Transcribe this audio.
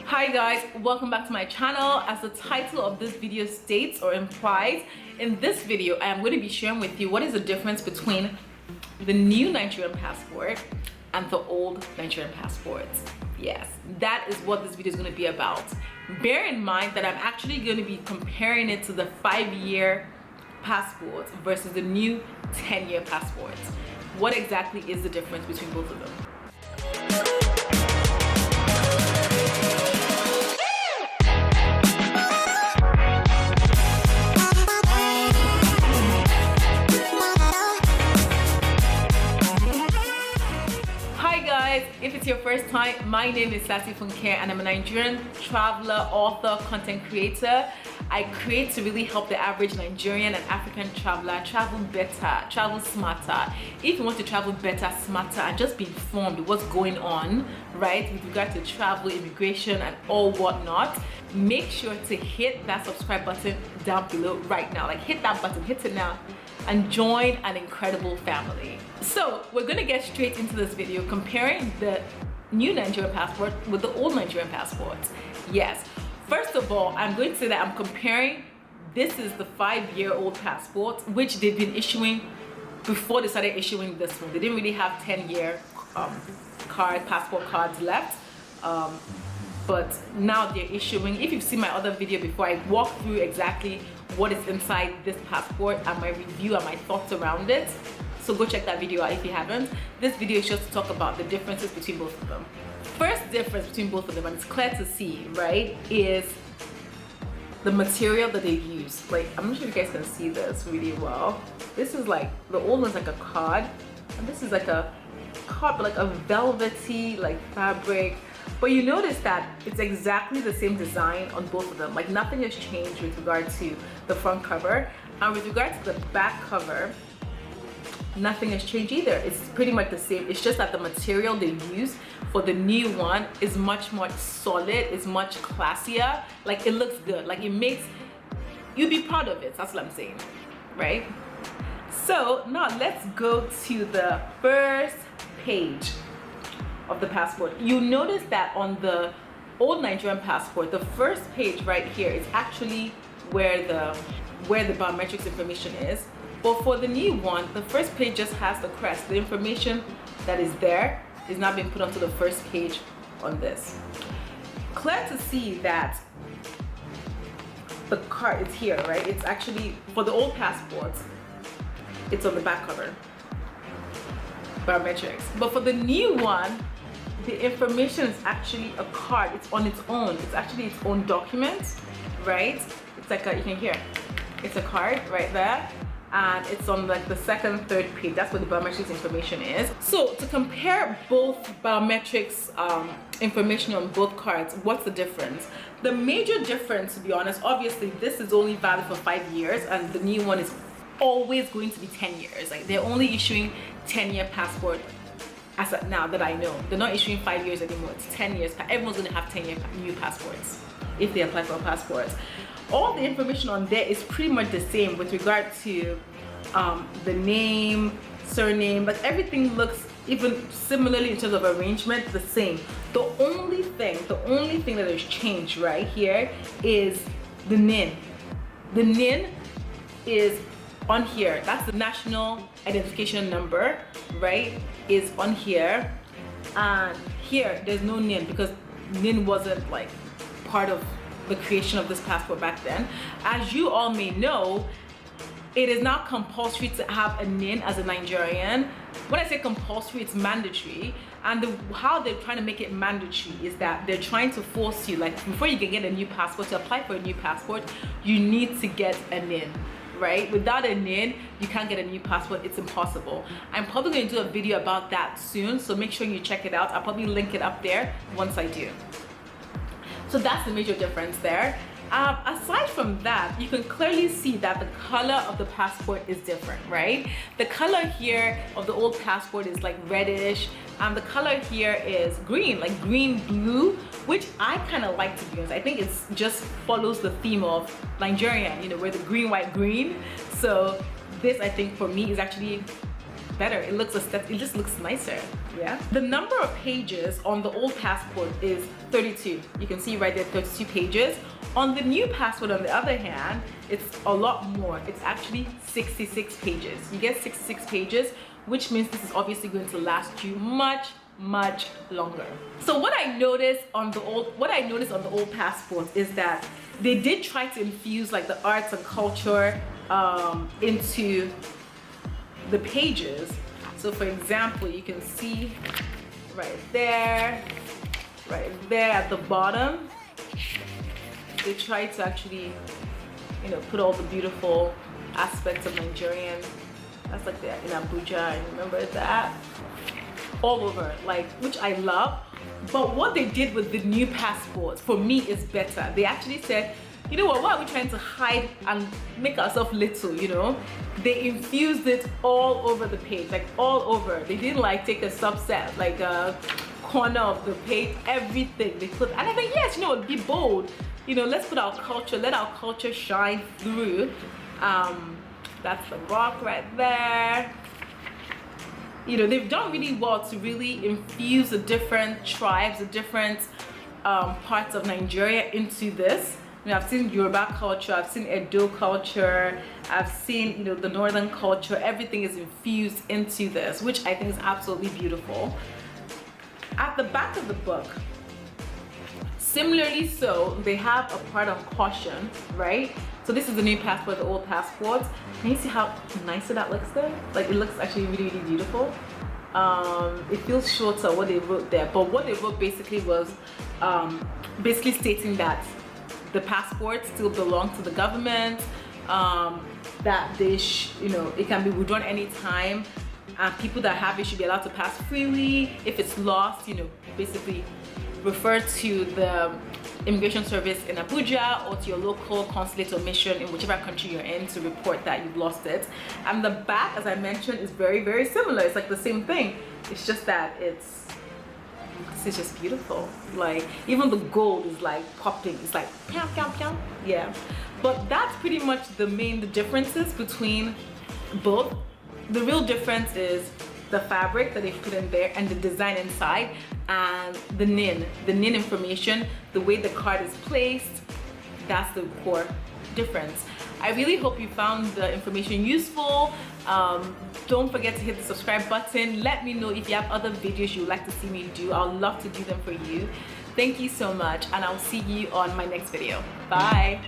Hi guys, welcome back to my channel. As the title of this video states or implies, in this video I am going to be sharing with you what is the difference between the new Nigerian passport and the old Nigerian passport. Yes, that is what this video is going to be about. Bear in mind that I'm actually going to be comparing it to the 5-year passport versus the new 10-year passport. What exactly is the difference between both of them? If it's your first time, my name is Sassy Funke and I'm a Nigerian traveler, author, content creator. I create to really help the average Nigerian and African traveler travel better, travel smarter. If you want to travel better, smarter, and just be informed what's going on, right, with regard to travel, immigration, and all whatnot, make sure to hit that subscribe button down below right now. Like, hit that button, hit it now, and join an incredible family. So we're gonna get straight into this video comparing the new Nigerian passport with the old Nigerian passport. Yes, first of all, I'm going to say that I'm comparing, this is the 5-year-old passport, which they've been issuing before they started issuing this one. They didn't really have 10-year passport cards left. But now they're issuing. If you've seen my other video before, I walk through exactly what is inside this passport and my review and my thoughts around it. So go check that video out if you haven't. This video is just to talk about the differences between both of them. First difference between both of them, and it's clear to see, right, is the material that they use. Like, I'm not sure if you guys can see this really well. This is like, the old one's like a card, and this is like a card, but like a velvety like fabric. But you notice that it's exactly the same design on both of them. Like, nothing has changed with regard to the front cover, and with regard to the back cover, nothing has changed either. It's pretty much the same. It's just that the material they use for the new one is much more solid, it's much classier. Like, it looks good, like it makes you'd be proud of it. That's what I'm saying, right? So now let's go to the first page of the passport. You notice that on the old Nigerian passport, the first page right here is actually where the biometrics information is. But for the new one, the first page just has the crest. The information that is there is not being put onto the first page on this. Clear to see that the card is here, right? It's actually, for the old passport, it's on the back cover, biometrics. But for the new one, the information is actually a card. It's on its own. It's actually its own document, right? It's like you can hear, it's a card right there. And it's on like the second, third page. That's where the biometrics information is. So to compare both biometrics information on both cards, what's the difference? The major difference, to be honest, obviously this is only valid for 5 years and the new one is always going to be 10 years. Like, they're only issuing 10-year passport as of now that I know. They're not issuing 5 years anymore. It's 10 years. Everyone's going to have 10-year new passports if they apply for a passport. All the information on there is pretty much the same with regard to the name, surname, like everything looks even similarly in terms of arrangement, the same. The only thing that has changed right here is the NIN. The NIN is on here. That's the national identification number, right? Is on here, and here there's no NIN because NIN wasn't like part of the creation of this passport back then. As you all may know, it is now compulsory to have a NIN as a Nigerian. When I say compulsory, it's mandatory. And how they're trying to make it mandatory is that they're trying to force you, like, before you can get a new passport, to apply for a new passport, you need to get a NIN, right? Without a NIN, you can't get a new passport. It's impossible. I'm probably going to do a video about that soon, so make sure you check it out. I'll probably link it up there once I do. So that's the major difference there. Aside from that, you can clearly see that the color of the passport is different, right? The color here of the old passport is like reddish, and the color here is green, like green blue, which I kind of like, to be honest. I think it's just follows the theme of Nigerian, you know, where the green, white, green. So this, I think, for me is actually better. It looks aesthetic, it just looks nicer. Yeah. The number of pages on the old passport is 32. You can see right there, 32 pages. On the new passport, on the other hand, it's a lot more. It's actually 66 pages. You get 66 pages, which means this is obviously going to last you much longer. So what I noticed on the old passport is that they did try to infuse like the arts and culture into the pages. So for example, you can see right there at the bottom, they try to actually, you know, put all the beautiful aspects of Nigerian. That's like that in Abuja, I remember that. All over, like, which I love. But what they did with the new passport for me is better. They actually said, you know what, why are we trying to hide and make ourselves little, you know? They infused it all over the page, like all over. They didn't like take a subset, like a corner of the page, everything they put. And I think, yes, you know, be bold. You know, let's put our culture, let our culture shine through. That's the rock right there. You know, they've done really well to really infuse the different tribes, the different parts of Nigeria into this. You know, I've seen Yoruba culture, I've seen Edo culture, I've seen, you know, the northern culture. Everything is infused into this, which I think is absolutely beautiful. At the back of the book, similarly so, they have a part on caution, right? So this is the new passport, the old passport. Can you see how nicer that looks there? Like, it looks actually really beautiful. It feels shorter what they wrote there, but what they wrote basically was basically stating that the passport still belongs to the government, that they you know, it can be withdrawn anytime, and people that have it should be allowed to pass freely. If it's lost, you know, basically refer to the immigration service in Abuja or to your local consulate or mission in whichever country you're in to report that you've lost it. And the back, as I mentioned, is very similar. It's like the same thing. It's just that this is just beautiful. Like, even the gold is like popping. It's like pew, pew, pew. Yeah. But that's pretty much the differences between both. The real difference is the fabric that they've put in there and the design inside, and the NIN information, the way the card is placed. That's the core difference. I really hope you found the information useful. Don't forget to hit the subscribe button. Let me know if you have other videos you'd like to see me do. I'd love to do them for you. Thank you so much, and I'll see you on my next video. Bye.